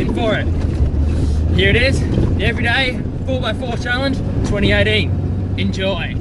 waiting for it. Here it is, the Everyday 4x4 Challenge 2018. Enjoy.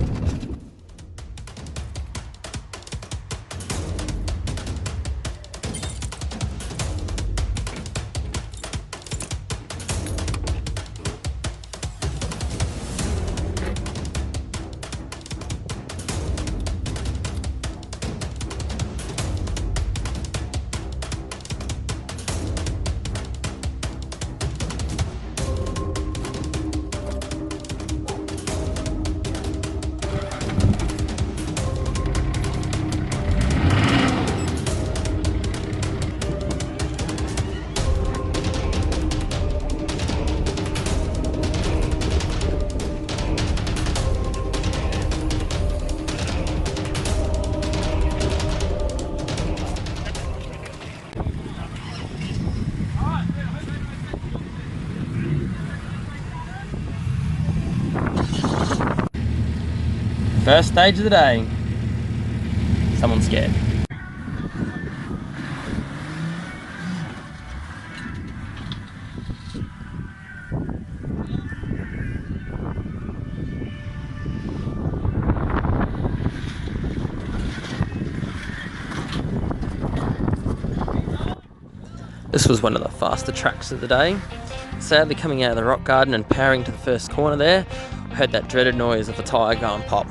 First stage of the day. Someone's scared. This was one of the faster tracks of the day. Sadly, coming out of the rock garden and powering to the first corner there, I heard that dreaded noise of the tyre going pop.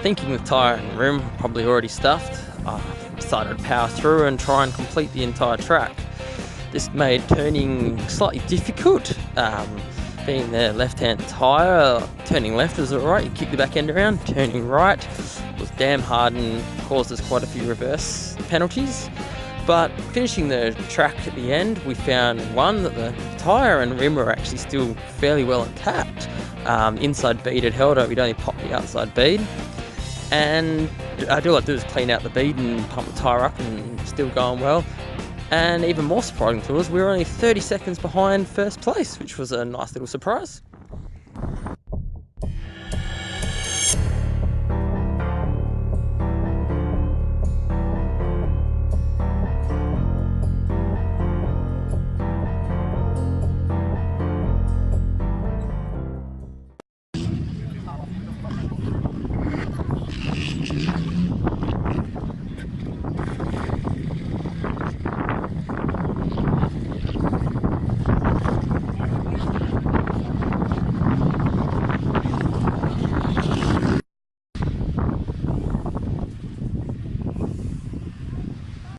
Thinking with tyre and rim probably already stuffed, I decided to power through and try and complete the entire track. This made turning slightly difficult. Being the left-hand tyre, turning left was alright, you kick the back end around. Turning right was damn hard and caused us quite a few reverse penalties. But finishing the track at the end, we found one, that the tyre and rim were actually still fairly well intact. Inside bead had held it, we'd only popped the outside bead. And all I do is clean out the bead and pump the tyre up, and still going well. And even more surprising to us, we were only 30 seconds behind first place, which was a nice little surprise.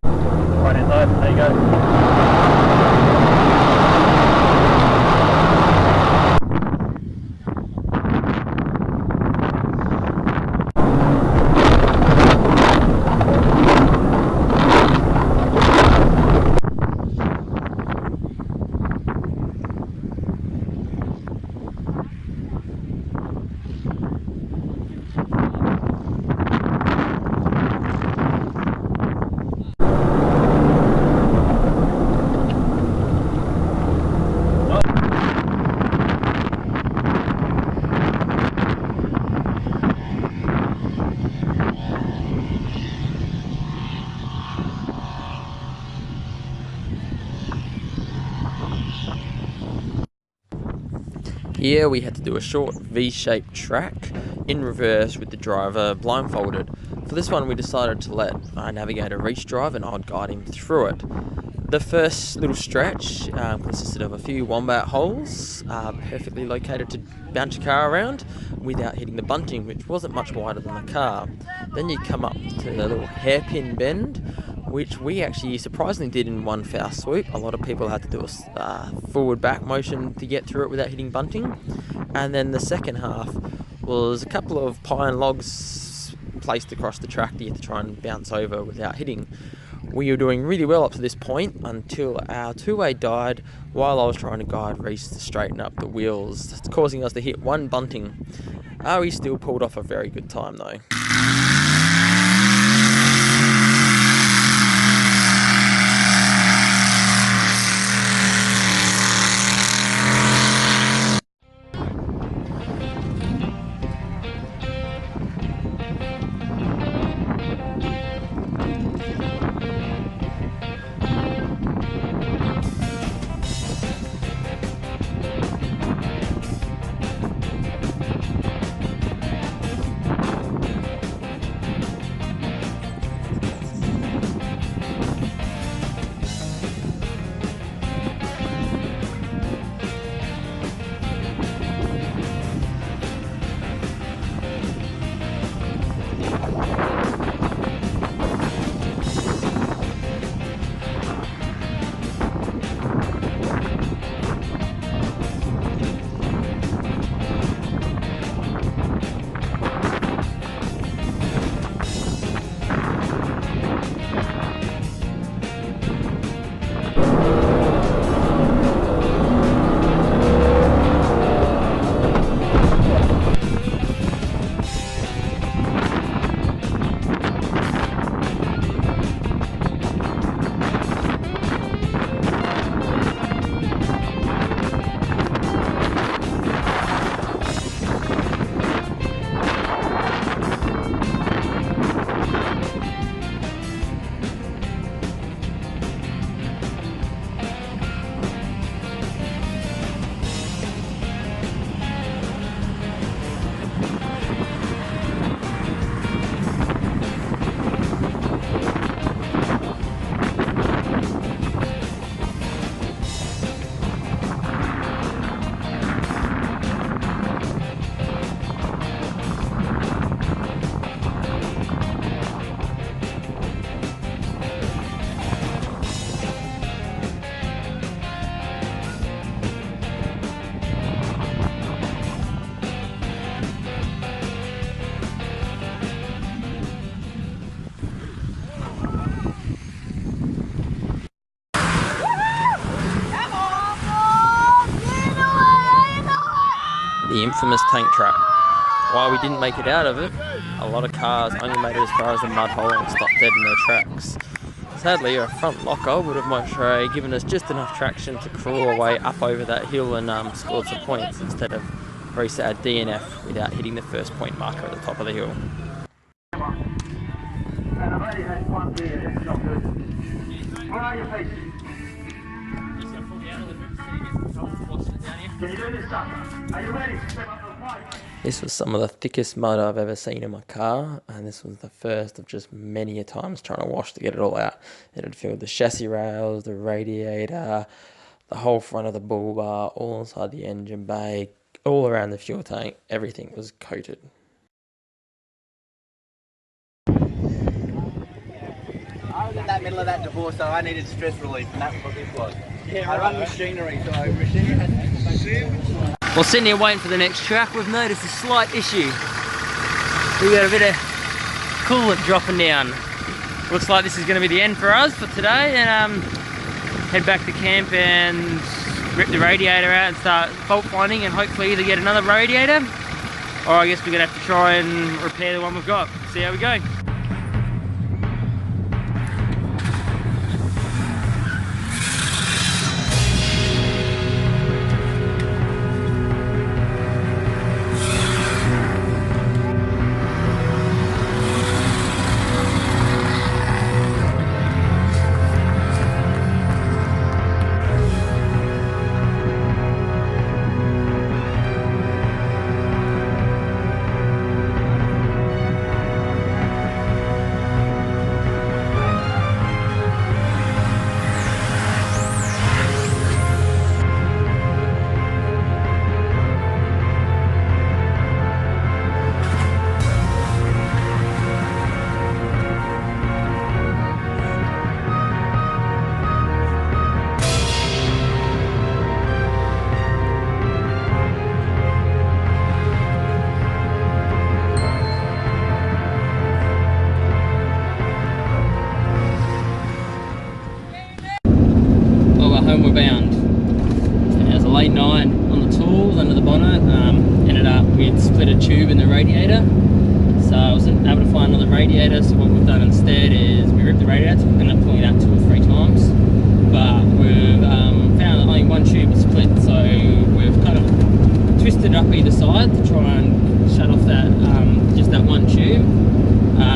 Right inside, there you go. Here we had to do a short V-shaped track in reverse with the driver blindfolded. For this one we decided to let our navigator reach drive and I'd guide him through it. The first little stretch consisted of a few wombat holes, perfectly located to bounce your car around without hitting the bunting, which wasn't much wider than the car. Then you come up to the little hairpin bend, which we actually surprisingly did in one foul swoop. A lot of people had to do a forward back motion to get through it without hitting bunting. And then the second half was a couple of pine logs placed across the track that you had to try and bounce over without hitting. We were doing really well up to this point until our two-way died while I was trying to guide Reese to straighten up the wheels, causing us to hit one bunting. We still pulled off a very good time though. the infamous tank trap. While we didn't make it out of it, a lot of cars only made it as far as the mud hole and stopped dead in their tracks. Sadly, our front locker would have much given us just enough traction to crawl our way up over that hill and scored some points instead of reset our DNF without hitting the first point marker at the top of the hill. Where are you facing? Can you do this stuff? Are you ready to step up the fight? This was some of the thickest mud I've ever seen in my car, and this was the first of just many a times trying to wash to get it all out. It had filled the chassis rails, the radiator, the whole front of the bull bar, all inside the engine bay, all around the fuel tank. Everything was coated. I was in that middle of that divorce, so I needed stress relief, and that's what this was. Yeah, I run machinery, so machinery has to. Well, sitting here waiting for the next track, we've noticed a slight issue. We got a bit of coolant dropping down. Looks like this is going to be the end for us for today, and head back to camp and rip the radiator out and start fault finding, and hopefully either get another radiator, or I guess we're going to have to try and repair the one we've got. See how we go. Homeward bound. It was a late night on the tools under the bonnet. Ended up we'd split a tube in the radiator, so I wasn't able to find another radiator. So what we've done instead is we ripped the radiator. So we ended up pulling it out 2 or 3 times, but we've found that only one tube was split, so we've kind of twisted it up either side to try and shut off that just that one tube.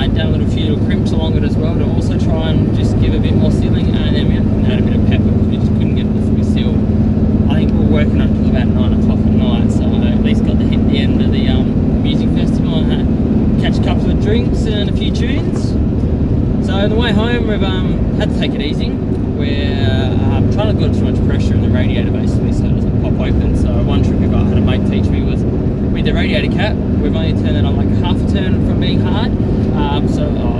Done a few little crimps along it as well to also try and just give a bit more sealing, and then we had a bit of pepper because we just couldn't get it to fully seal. I think we were working until about 9 o'clock at night, so I at least got to hit the end of the music festival and had catch a couple of drinks and a few tunes. So on the way home we've had to take it easy. We're trying to get too much pressure in the radiator basically so it doesn't pop open. So one trick I had a mate teach me was with the radiator cap, we've only turned it on like half a turn from being hard,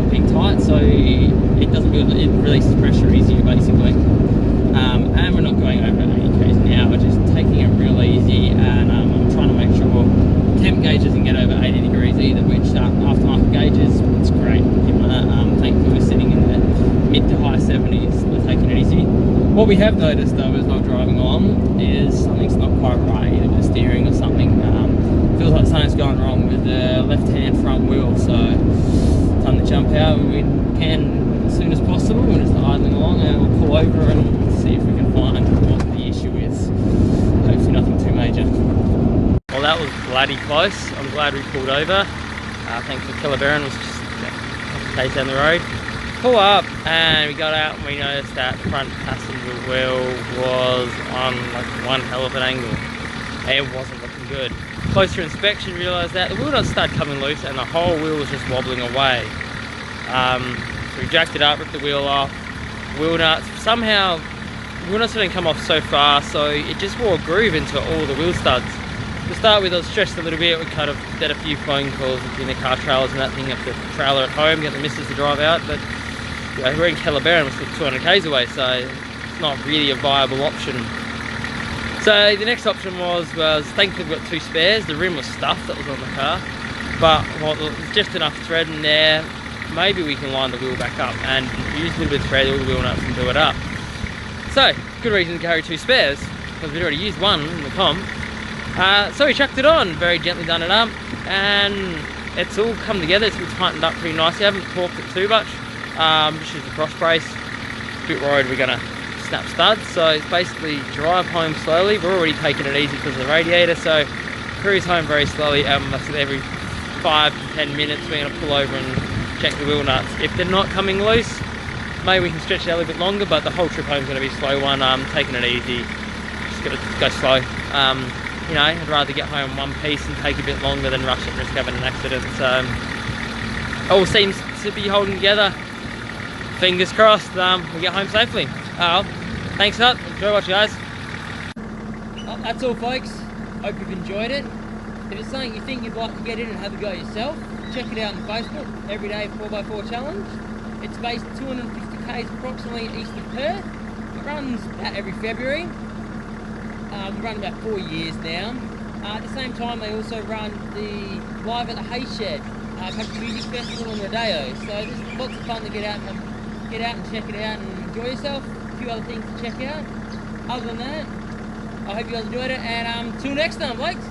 being tight, so it doesn't build, it releases pressure easier basically. And we're not going over 80 k's an hour, we're just taking it real easy, and I'm trying to make sure temp gauge doesn't get over 80 degrees either, which aftermarket gauges, it's great. Thankfully we're sitting in the mid to high 70s, we're taking it easy. What we have noticed though is while driving on is something's not quite right, either with the steering or something. Feels like something's gone wrong with the left-hand front wheel, so time to jump out when we can as soon as possible. We're just idling along and we'll pull over and see if we can find what the issue is. Hopefully nothing too major. Well, that was bloody close. I'm glad we pulled over. Thankfully Kellabarron was just a couple of k's down the road. Pull up and we got out and we noticed that front passenger wheel was on like one hell of an angle. It wasn't looking good. Closer inspection realised that the wheel nuts started coming loose and the whole wheel was just wobbling away. So we jacked it up, ripped the wheel off. Wheel nuts, somehow, wheel nuts didn't come off so far, so it just wore a groove into all the wheel studs. To start with, I was stressed a little bit. We kind of did a few phone calls between the car trailers and that thing, up the trailer at home, get the missus to drive out, but you know, we're in Kellabarron, we're still 200 k's away, so it's not really a viable option. So the next option was thankfully we got 2 spares. The rim was stuffed that was on the car, but there's just enough thread in there. Maybe we can line the wheel back up and use a little bit of thread, all the wheel nuts, and do it up. So good reason to carry 2 spares because we'd already used one in the comp. So we chucked it on, very gently done it up, and it's all come together. It's tightened up pretty nicely. I haven't torqued it too much. Just used the cross brace. A bit worried we're gonna snap studs, so it's basically drive home slowly. We're already taking it easy because of the radiator, so cruise home very slowly. That's every 5 to 10 minutes we're gonna pull over and check the wheel nuts. If they're not coming loose, maybe we can stretch it out a little bit longer, but the whole trip home is gonna be a slow one. Taking it easy, just gonna go slow. You know, I'd rather get home in one piece and take a bit longer than rush it and risk having an accident. So all seems to be holding together. Fingers crossed we get home safely. Thanks up. Enjoy watching, guys. That's all, folks. Hope you've enjoyed it. If it's something you think you'd like to get in and have a go yourself, check it out on Facebook, Everyday 4x4 Challenge. It's based 250 k's approximately east of Perth. It runs about every February. We've run about 4 years now. At the same time, they also run the Live at the Hay Shed Country Music Festival and Rodeo. So there's lots of fun to get out and check it out and enjoy yourself. A few other things to check out. Other than that, I hope you guys enjoyed it, and till next time, Blakes.